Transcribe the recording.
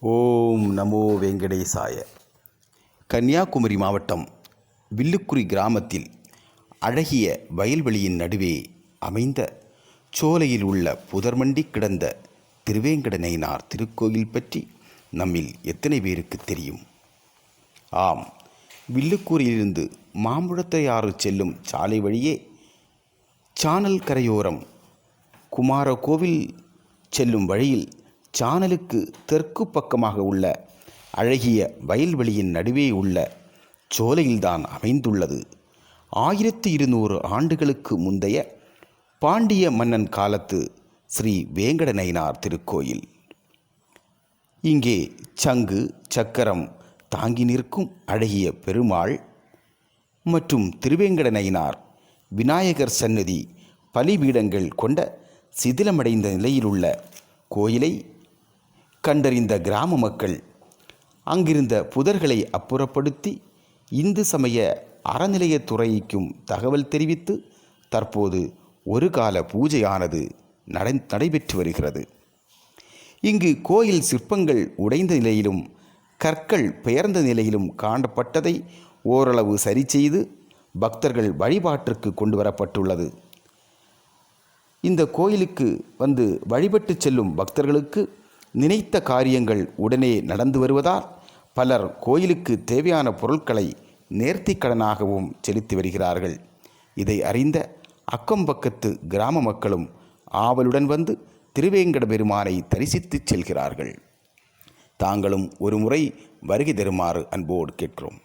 ஓம் நமோ வெங்கடேசாய. கன்னியாகுமரி மாவட்டம் வில்லுக்குறி கிராமத்தில் அழகிய வயல்வெளியின் நடுவே அமைந்த சோலையில் உள்ள புதர்மண்டி கிடந்த திருவேங்கடநயினார் திருக்கோயில் பற்றி நம்மில் எத்தனை பேருக்கு தெரியும்? ஆம், வில்லுக்குரியிலிருந்து மாம்பழத்தையாறு செல்லும் சாலை வழியே சானல் கரையோரம் குமாரகோவில் செல்லும் வழியில் சானலுக்கு தெற்கு பக்கமாக உள்ள அழகிய வயல்வெளியின் நடுவே உள்ள சோலையில்தான் அமைந்துள்ளது 1200 ஆண்டுகளுக்கு முந்தைய பாண்டிய மன்னன் காலத்து ஸ்ரீ வேங்கடநயினார் திருக்கோயில். இங்கே சங்கு சக்கரம் தாங்கி நிற்கும் அழகிய பெருமாள் மற்றும் திருவேங்கடநயினார் விநாயகர் சன்னதி பலிபீடங்கள் கொண்ட சிதிலமடைந்த நிலையிலுள்ள கோயிலை கண்டறிந்த கிராம மக்கள் அங்கிருந்த புதர்களை அப்புறப்படுத்தி இந்து சமய அறநிலையத்துறைக்கும் தகவல் தெரிவித்து தற்போது ஒரு கால பூஜையானது நடைபெற்று வருகிறது. இங்கு கோயில் சிற்பங்கள் உடைந்த நிலையிலும் கற்கள் பெயர்ந்த நிலையிலும் காணப்பட்டதை ஓரளவு சரி செய்து பக்தர்கள் வழிபாட்டிற்கு கொண்டு வரப்பட்டுள்ளது. இந்த கோயிலுக்கு வந்து வழிபட்டு செல்லும் பக்தர்களுக்கு நினைத்த காரியங்கள் உடனே நடந்து வருவதால் பலர் கோயிலுக்கு தேவையான பொருட்களை நேர்த்திக்கடனாகவும் செலுத்தி வருகிறார்கள். இதை அறிந்த அக்கம்பக்கத்து கிராம மக்களும் ஆவலுடன் வந்து திருவேங்கட பெருமானை தரிசித்து செல்கிறார்கள். தாங்களும் ஒரு முறை வருகை தருமாறு அன்போடு கேட்கிறோம்.